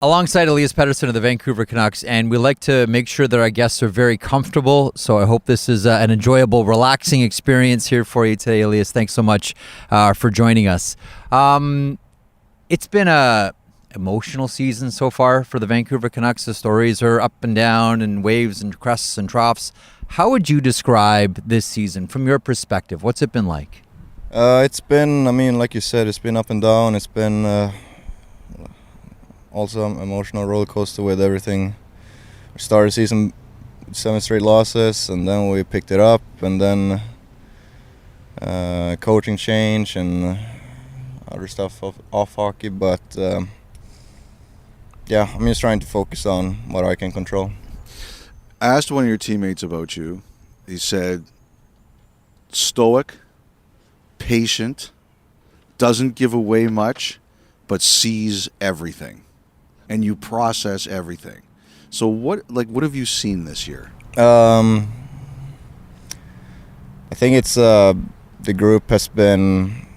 Alongside Elias Pettersson of the Vancouver Canucks, and we like to make sure that our guests are very comfortable, so I hope this is an enjoyable, relaxing experience here for you today, Elias. Thanks so much for joining us. It's been a emotional season so far for the Vancouver Canucks. The stories are up and down and waves and crests and troughs. How would you describe this season from your perspective? What's it been like? It's been, like you said, it's been up and down. It's been also an emotional roller coaster with everything. We started the season with 7 straight losses, and then we picked it up, and then coaching change and other stuff off hockey. But I'm just trying to focus on what I can control. I asked one of your teammates about you. He said, stoic, patient, doesn't give away much, but sees everything. And you process everything. So what have you seen this year? I think it's the group has been,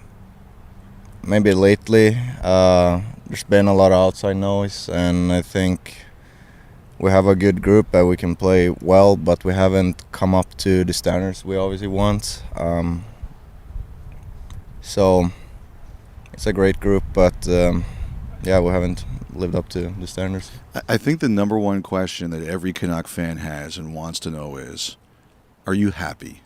maybe lately, there's been a lot of outside noise, and I think we have a good group that we can play well, but we haven't come up to the standards we obviously want. So it's a great group, but we haven't lived up to the standards. I think the number one question that every Canuck fan has and wants to know is, are you happy?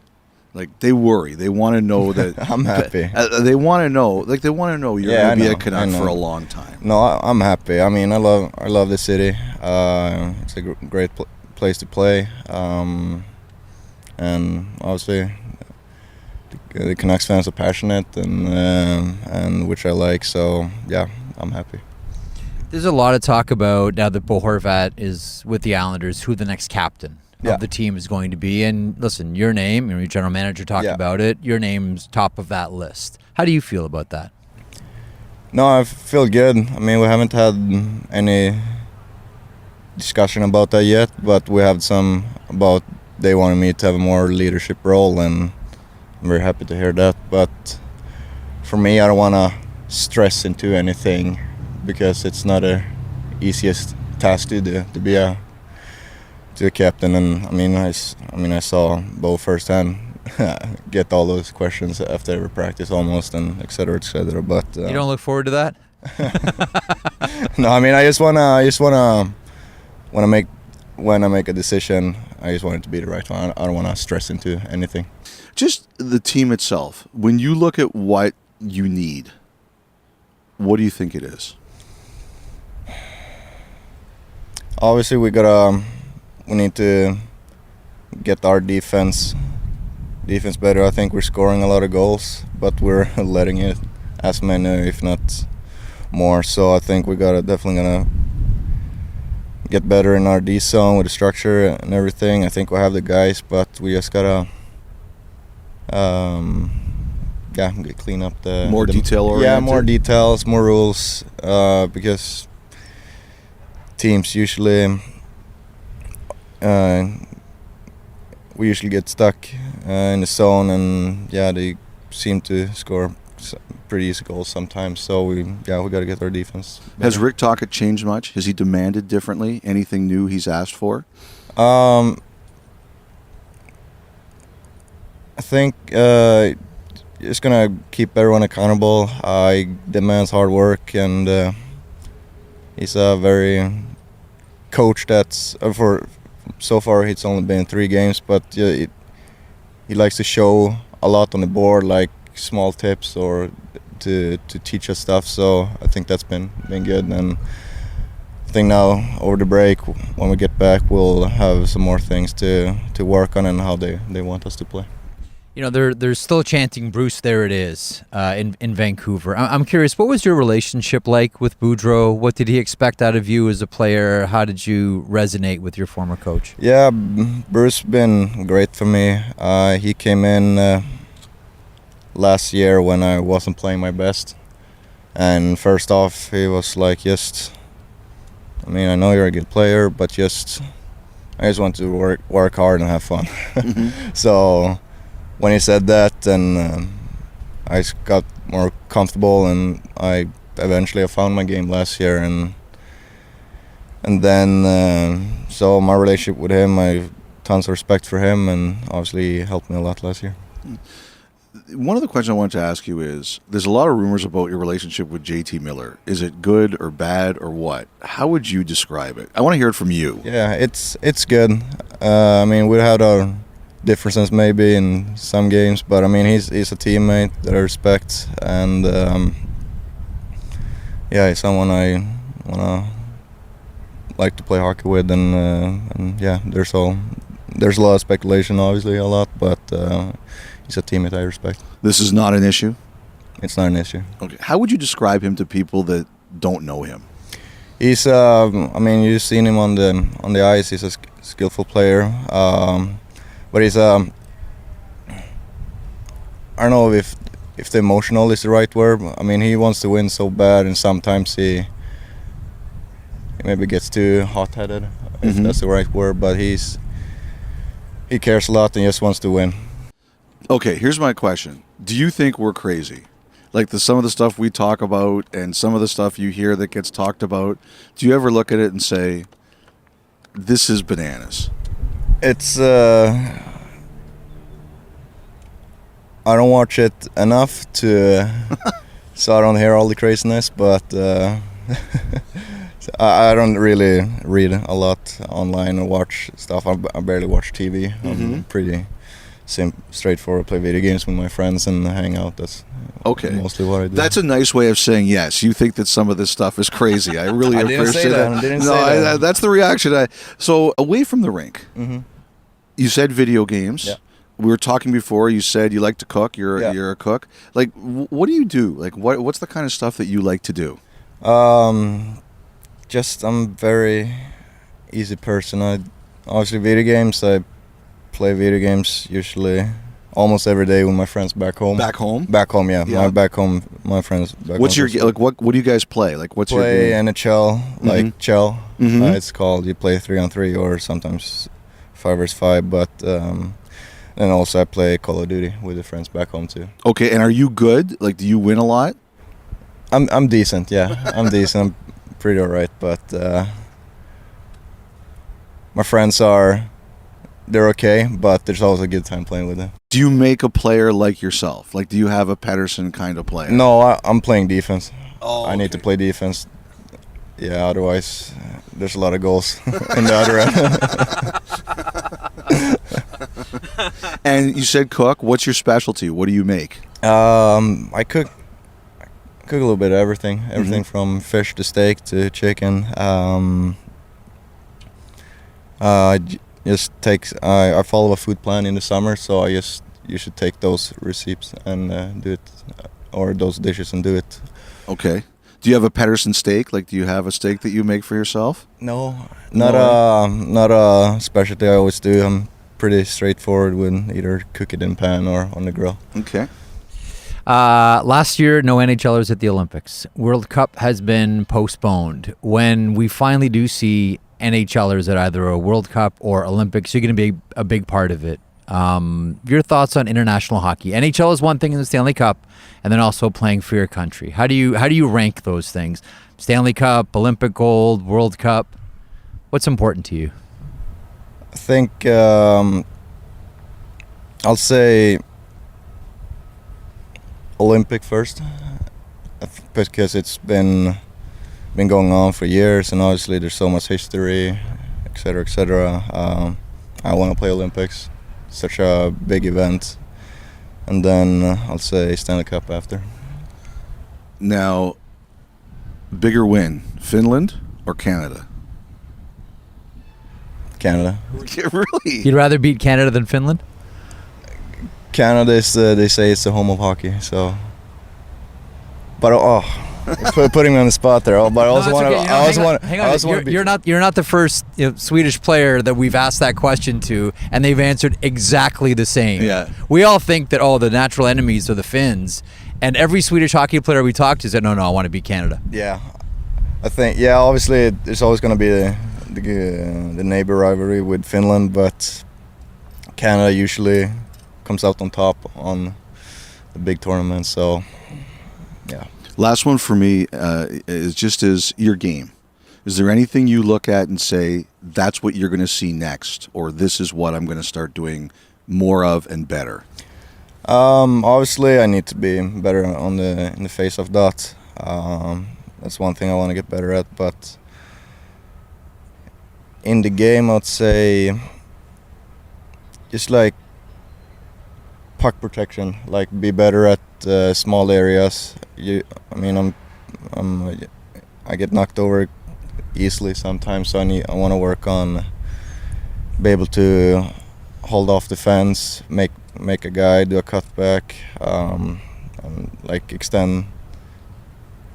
Like, they worry. They want to know that I'm happy. They want to know. Like, they want to know you're going to be a Canuck for a long time. No, I'm happy. I love the city. It's a great place to play, and obviously the Canucks fans are passionate, and which I like. So yeah, I'm happy. There's a lot of talk about, now that Bo Horvat is with the Islanders, who the next captain of the team is going to be. And listen, your name, your general manager talked about it, your name's top of that list. How do you feel about that? No, I feel good. We haven't had any discussion about that yet, but we have some about they wanted me to have a more leadership role, and I'm very happy to hear that. But for me, I don't want to stress into anything, because it's not the easiest task to do, to be a captain. And I saw Bo firsthand get all those questions after every practice almost, and et cetera, but you don't look forward to that? No, I just wanna make, when I make a decision, I just want it to be the right one. I don't want to stress into anything. Just the team itself, when you look at what you need, what do you think it is? Obviously, we need to get our defense better. I think we're scoring a lot of goals, but we're letting it as many, if not more. So I think we definitely gonna get better in our D zone with the structure and everything. I think we have the guys, but we just gotta clean up the more detail oriented. Yeah, more details, more rules, because teams usually we usually get stuck in the zone, and they seem to score pretty easy goals sometimes. So we got to get our defense better. Has Rick Tocchet changed much? Has he demanded differently? Anything new he's asked for? I think just gonna keep everyone accountable. He demands hard work, and he's a very coach that's for so far it's only been 3 games, but he likes to show a lot on the board, like small tips or to teach us stuff. So I think that's been good, and I think now over the break, when we get back, we'll have some more things to work on and how they want us to play. They're still chanting Bruce, there it is, in Vancouver. I'm curious, what was your relationship like with Boudreau? What did he expect out of you as a player? How did you resonate with your former coach? Yeah, Bruce been great for me. He came in last year when I wasn't playing my best. And first off, he was like, I know you're a good player, but I just want to work hard and have fun. Mm-hmm. So when he said that, and I got more comfortable, and I eventually found my game last year, and And then, so my relationship with him, I have tons of respect for him, and obviously he helped me a lot last year. One of the questions I wanted to ask you is, there's a lot of rumors about your relationship with JT Miller. Is it good or bad or what? How would you describe it? I want to hear it from you. Yeah, it's good. I mean, we had our differences maybe in some games, but I mean, he's a teammate that I respect, and yeah, he's someone I wanna like to play hockey with, and yeah, there's a lot of speculation, obviously, a lot, but he's a teammate I respect. This is not an issue? It's not an issue. Okay. How would you describe him to people that don't know him? He's, I mean, you've seen him on the ice. He's a skillful player, but he's I don't know if the emotional is the right word. I mean, he wants to win so bad, and sometimes he maybe gets too hot-headed, if that's the right word. But he cares a lot and just wants to win. Okay, here's my question. Do you think we're crazy? Like some of the stuff we talk about and some of the stuff you hear that gets talked about, do you ever look at it and say, this is bananas? It's, I don't watch it enough to, so I don't hear all the craziness, but I don't really read a lot online or watch stuff. I barely watch TV. I'm pretty straightforward. Play video games with my friends and hang out. That's mostly what I do. That's a nice way of saying yes. You think that some of this stuff is crazy. I really appreciate that. I didn't say that. That's the reaction. So away from the rink, you said video games. Yeah. We were talking before. You said you like to cook. You're a cook. Like, what do you do? Like, what's the kind of stuff that you like to do? Just I'm a very easy person. Obviously video games. I play video games usually almost every day with my friends back home. Back home? Back home, yeah. My back home, my friends back what's home. Your like? What do you guys play? Like, what's play your game? NHL, like Chell. It's called. You play 3-on-3 or sometimes 5-vs-5. But and also I play Call of Duty with the friends back home too. Okay, and are you good? Like, do you win a lot? I'm decent. Yeah, I'm decent. I'm pretty alright, but my friends they're okay, but there's always a good time playing with them. Do you make a player like yourself? Like, do you have a Pettersson kind of player? No, I'm playing defense. Oh, I need to play defense. Yeah, otherwise there's a lot of goals in the other end. And you said cook. What's your specialty? What do you make? I cook a little bit of everything. Everything from fish to steak to chicken. I follow a food plan in the summer, so you should take those recipes and do it, or those dishes and do it. Okay. Do you have a Pettersson steak? Like, do you have a steak that you make for yourself? No, not a specialty. I always do. I'm pretty straightforward with either cook it in pan or on the grill. Okay. Last year, no NHLers at the Olympics. World Cup has been postponed. When we finally do see NHLers at either a World Cup or Olympics, you're going to be a big part of it. Your thoughts on international hockey? NHL is one thing in the Stanley Cup, and then also playing for your country. How do you rank those things? Stanley Cup, Olympic gold, World Cup. What's important to you? I think I'll say Olympic first, because it's been going on for years, and obviously there's so much history, etc., etc. I want to play Olympics, such a big event, and then I'll say Stanley Cup after. Now, bigger win, Finland or Canada? Canada. Really? You'd rather beat Canada than Finland? Canada is, they say it's the home of hockey, so. But putting me on the spot there. But I also want to. You're not the first Swedish player that we've asked that question to, and they've answered exactly the same. Yeah. We all think that the natural enemies are the Finns, and every Swedish hockey player we talked to said, no, I want to beat Canada. Yeah, I think obviously there's always going to be the neighbor rivalry with Finland, but Canada usually comes out on top on the big tournaments. So, yeah. Last one for me is your game. Is there anything you look at and say, that's what you're going to see next, or this is what I'm going to start doing more of and better? Obviously, I need to be better in the face of that. That's one thing I want to get better at. But in the game, I'd say just like puck protection, like be better at small areas. I get knocked over easily sometimes, so I want to work on be able to hold off defense, make a guy do a cutback, and like extend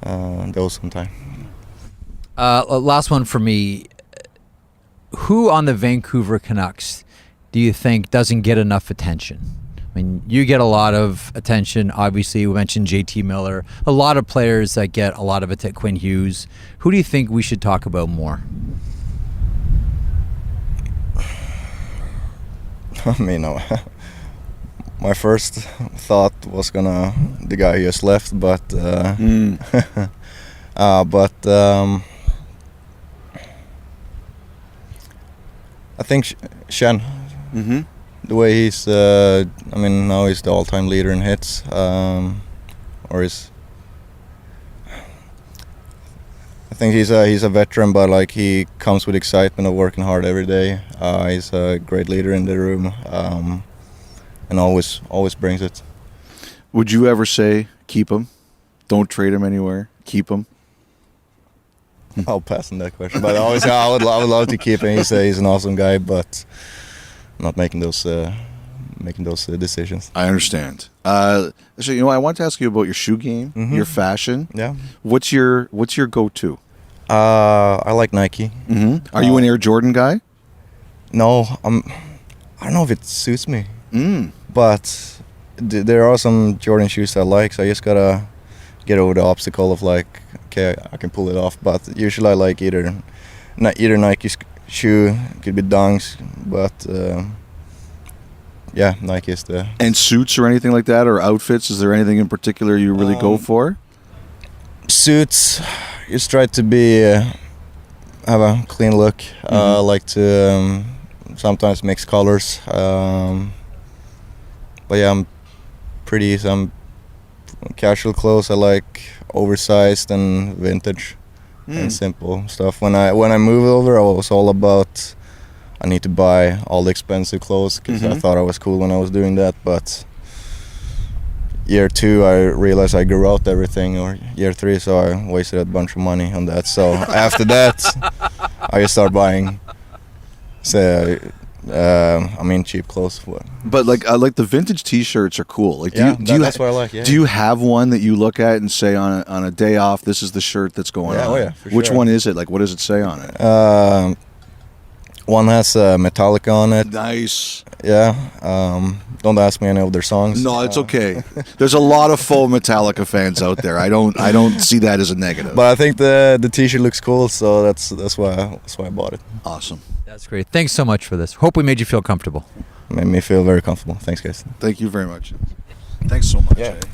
those sometime. Last one for me. Who on the Vancouver Canucks do you think doesn't get enough attention? I mean, you get a lot of attention. Obviously, we mentioned JT Miller. A lot of players that get a lot of attention. Quinn Hughes. Who do you think we should talk about more? I mean, my first thought was the guy who just left, but I think Shen. Mm-hmm. The way he's, now he's the all-time leader in hits, I think he's a veteran, but like he comes with excitement of working hard every day. He's a great leader in the room, and always brings it. Would you ever say keep him? Don't trade him anywhere. Keep him. I'll pass on that question, but I would love to keep him. He's an awesome guy, but not making those decisions. I understand. So I want to ask you about your shoe game, your fashion. Yeah. What's your go-to? I like Nike. Mm-hmm. Are you an Air Jordan guy? No, I don't know if it suits me. But there are some Jordan shoes I like, so I just gotta get over the obstacle of like, okay, I can pull it off. But usually I like either Nike shoe, could be Dunks, but yeah, Nike is the... And suits or anything like that, or outfits? Is there anything in particular you really go for? Suits, just try to be have a clean look. I like to sometimes mix colors. But yeah, I'm casual clothes. I like oversized and vintage and simple stuff. When I moved over, I was all about I need to buy all the expensive clothes because I thought I was cool when I was doing that. But year 2, I realized I grew out everything, or year 3, so I wasted a bunch of money on that. So after that, I just started buying, cheap clothes. But like the vintage T-shirts are cool. Like, that's what I like. Yeah. Do you have one that you look at and say on a day off, this is the shirt that's going on? Oh yeah, for Which sure. one is it? Like, what does it say on it? One has Metallica on it. Nice. Yeah. Don't ask me any of their songs. No, it's okay. There's a lot of full Metallica fans out there. I don't see that as a negative. But I think the T-shirt looks cool, so that's why I bought it. Awesome. That's great. Thanks so much for this. Hope we made you feel comfortable. Made me feel very comfortable. Thanks, guys. Thank you very much. Thanks so much. Yeah.